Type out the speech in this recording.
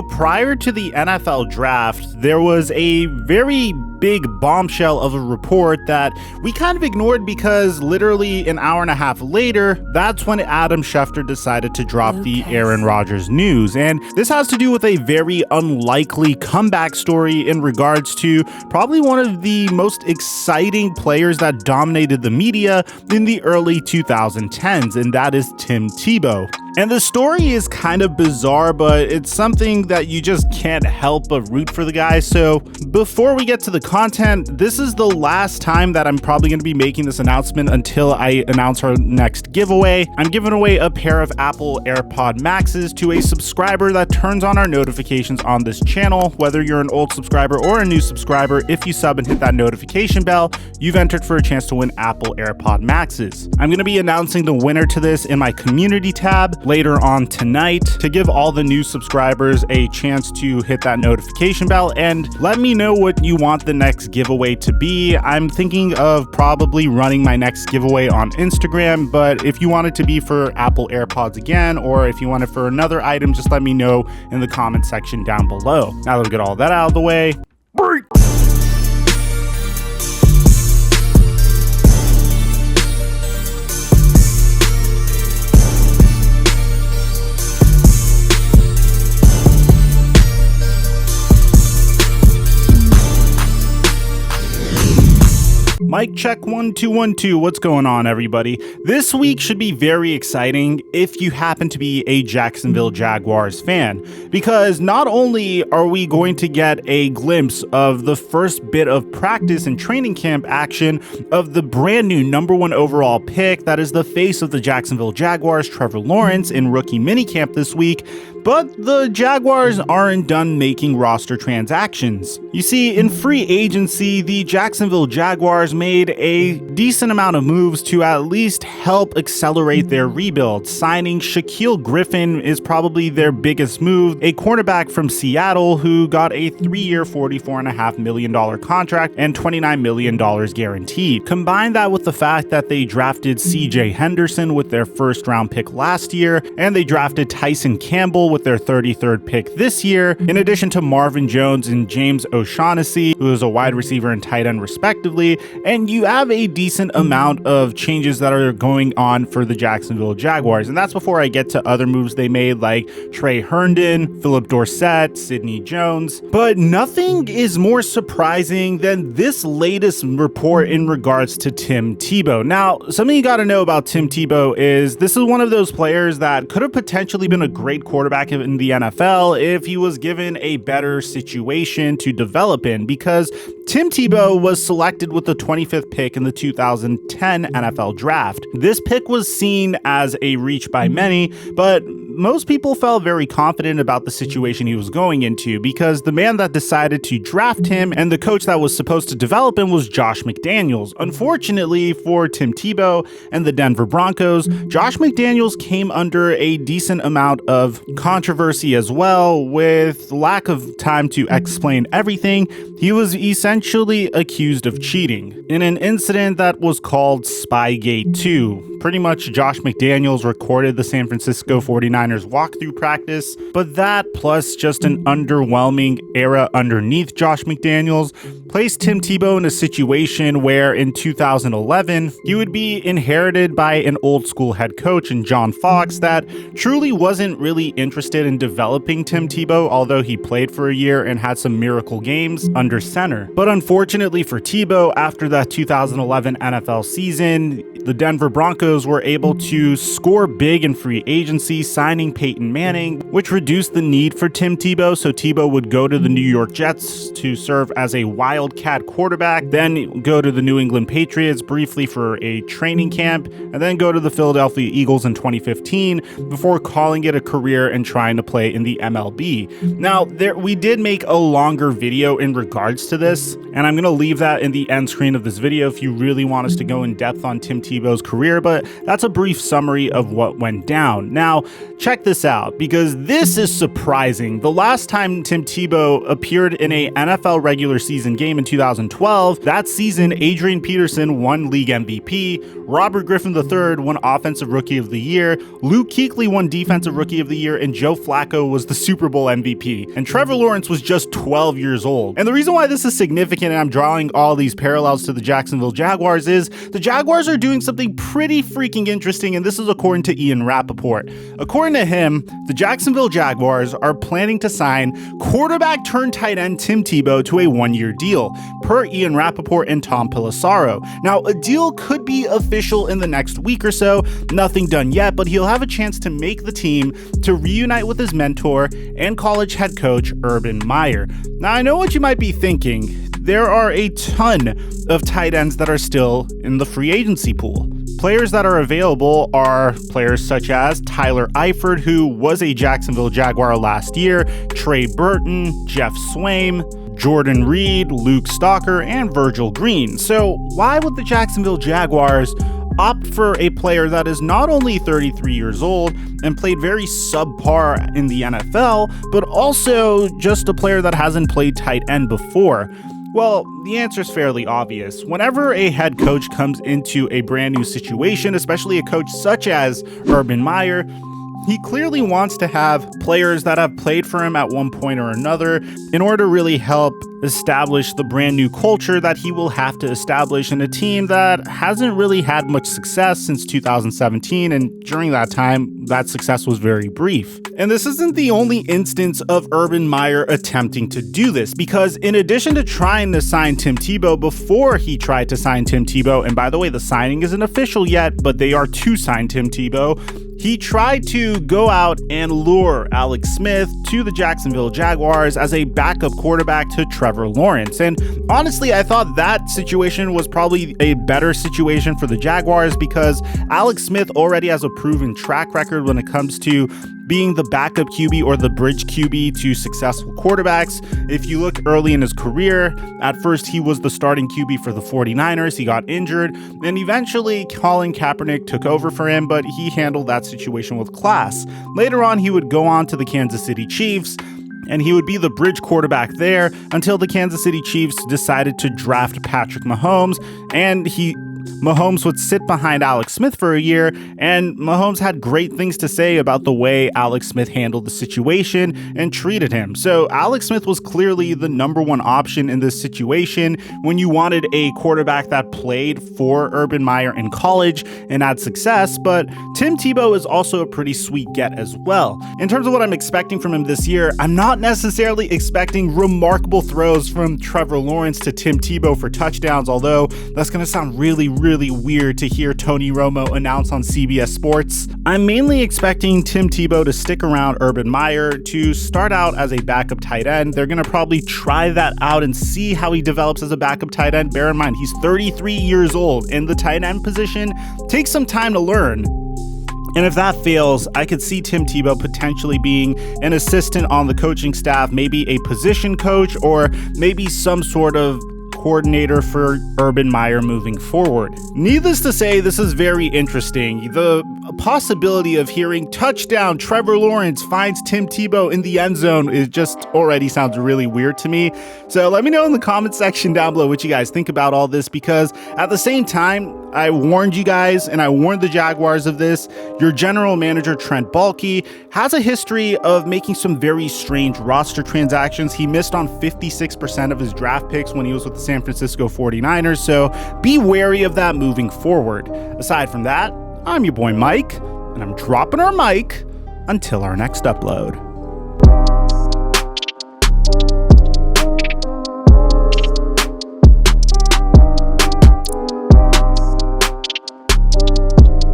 So prior to the NFL draft, there was a very big bombshell of a report that we kind of ignored because literally an hour and a half later, that's when Adam Schefter decided to drop the Aaron Rodgers news. And this has to do with a very unlikely comeback story in regards to probably one of the most exciting players that dominated the media in the early 2010s, and that is Tim Tebow. And the story is kind of bizarre, but it's something that you just can't help but root for the guy. So before we get to the content, this is the last time that I'm probably going to be making this announcement until I announce our next giveaway. I'm giving away a pair of Apple AirPod Maxes to a subscriber that turns on our notifications on this channel. Whether you're an old subscriber or a new subscriber, if you sub and hit that notification bell, you've entered for a chance to win Apple AirPod Maxes. I'm going to be announcing the winner to this in my community tab later on tonight to give all the new subscribers a chance to hit that notification bell and let me know what you want the next giveaway to be. I'm thinking of probably running my next giveaway on Instagram, but if you want it to be for Apple AirPods again, or if you want it for another item, just let me know in the comment section down below. Now that we get all that out of the way, break! Mic check 1 2 1 2. What's going on, everybody? This week should be very exciting if you happen to be a Jacksonville Jaguars fan, because not only are we going to get a glimpse of the first bit of practice and training camp action of the brand new #1 overall pick that is the face of the Jacksonville Jaguars, Trevor Lawrence, in rookie minicamp this week, but the Jaguars aren't done making roster transactions. You see, in free agency, the Jacksonville Jaguars made a decent amount of moves to at least help accelerate their rebuild. Signing Shaquille Griffin is probably their biggest move, a cornerback from Seattle who got a 3-year, $44.5 million contract and $29 million guaranteed. Combine that with the fact that they drafted CJ Henderson with their first-round pick last year, and they drafted Tyson Campbell with their 33rd pick this year, in addition to Marvin Jones and James O'Shaughnessy, who is a wide receiver and tight end respectively, and you have a decent amount of changes that are going on for the Jacksonville Jaguars. And that's before I get to other moves they made like Trey Herndon, Philip Dorsett, Sidney Jones. But nothing is more surprising than this latest report in regards to Tim Tebow. Now, something you got to know about Tim Tebow is this is one of those players that could have potentially been a great quarterback in the NFL if he was given a better situation to develop in, because Tim Tebow was selected with the 25th pick in the 2010 NFL draft. This pick was seen as a reach by many, but most people felt very confident about the situation he was going into because the man that decided to draft him and the coach that was supposed to develop him was Josh McDaniels. Unfortunately for Tim Tebow and the Denver Broncos, Josh McDaniels came under a decent amount of controversy as well. With lack of time to explain everything, he was essentially accused of cheating in an incident that was called Spygate 2. Pretty much Josh McDaniels recorded the San Francisco 49ers walkthrough practice, but that plus just an underwhelming era underneath Josh McDaniels placed Tim Tebow in a situation where in 2011, he would be inherited by an old school head coach in John Fox that truly wasn't really interested in developing Tim Tebow, although he played for a year and had some miracle games under center. But unfortunately for Tebow, after that 2011 NFL season, the Denver Broncos were able to score big in free agency, signing Peyton Manning, which reduced the need for Tim Tebow. So Tebow would go to the New York Jets to serve as a wildcat quarterback, then go to the New England Patriots briefly for a training camp, and then go to the Philadelphia Eagles in 2015 before calling it a career and trying to play in the MLB. Now, we did make a longer video in regards to this, and I'm going to leave that in the end screen of this video if you really want us to go in depth on Tim Tebow's career. But but that's a brief summary of what went down. Now, check this out, because this is surprising. The last time Tim Tebow appeared in a NFL regular season game in 2012, that season, Adrian Peterson won league MVP, Robert Griffin III won Offensive Rookie of the Year, Luke Kuechly won Defensive Rookie of the Year, and Joe Flacco was the Super Bowl MVP. And Trevor Lawrence was just 12 years old. And the reason why this is significant, and I'm drawing all these parallels to the Jacksonville Jaguars, is the Jaguars are doing something pretty freaking interesting, and this is according to Ian Rappaport. According to him, the Jacksonville Jaguars are planning to sign quarterback turned tight end Tim Tebow to a one-year deal, per Ian Rappaport and Tom Pelissaro. Now, a deal could be official in the next week or so, nothing done yet, but he'll have a chance to make the team to reunite with his mentor and college head coach, Urban Meyer. Now, I know what you might be thinking. There are a ton of tight ends that are still in the free agency pool. Players that are available are players such as Tyler Eifert, who was a Jacksonville Jaguar last year, Trey Burton, Jeff Swaim, Jordan Reed, Luke Stalker, and Virgil Green. So why would the Jacksonville Jaguars opt for a player that is not only 33 years old and played very subpar in the NFL, but also just a player that hasn't played tight end before? Well, the answer is fairly obvious. Whenever a head coach comes into a brand new situation, especially a coach such as Urban Meyer, he clearly wants to have players that have played for him at one point or another in order to really help establish the brand new culture that he will have to establish in a team that hasn't really had much success since 2017, and during that time, that success was very brief. And this isn't the only instance of Urban Meyer attempting to do this, because in addition to trying to sign Tim Tebow before he tried to sign Tim Tebow, and by the way, the signing isn't official yet, but they are to sign Tim Tebow, he tried to go out and lure Alex Smith to the Jacksonville Jaguars as a backup quarterback to Trevor Lawrence. And honestly, I thought that situation was probably a better situation for the Jaguars, because Alex Smith already has a proven track record when it comes to being the backup QB or the bridge QB to successful quarterbacks. If you look early in his career, at first he was the starting QB for the 49ers. He got injured, and eventually Colin Kaepernick took over for him, but he handled that situation with class. Later on, he would go on to the Kansas City Chiefs, and he would be the bridge quarterback there until the Kansas City Chiefs decided to draft Patrick Mahomes, and Mahomes would sit behind Alex Smith for a year, and Mahomes had great things to say about the way Alex Smith handled the situation and treated him. So Alex Smith was clearly the number one option in this situation when you wanted a quarterback that played for Urban Meyer in college and had success, but Tim Tebow is also a pretty sweet get as well. In terms of what I'm expecting from him this year, I'm not necessarily expecting remarkable throws from Trevor Lawrence to Tim Tebow for touchdowns, although that's going to sound really weird to hear Tony Romo announce on CBS Sports. I'm mainly expecting Tim Tebow to stick around Urban Meyer, to start out as a backup tight end. They're going to probably try that out and see how he develops as a backup tight end. Bear in mind, he's 33 years old, and the tight end position takes some time to learn. And if that fails, I could see Tim Tebow potentially being an assistant on the coaching staff, maybe a position coach, or maybe some sort of coordinator for Urban Meyer moving forward. Needless to say, this is very interesting. The possibility of hearing touchdown, Trevor Lawrence finds Tim Tebow in the end zone, is just already sounds really weird to me. So let me know in the comment section down below what you guys think about all this, because at the same time, I warned you guys and I warned the Jaguars of this. Your general manager, Trent Baalke, has a history of making some very strange roster transactions. He missed on 56% of his draft picks when he was with the San Francisco 49ers, so be wary of that moving forward. Aside from that, I'm your boy Mike, and I'm dropping our mic until our next upload.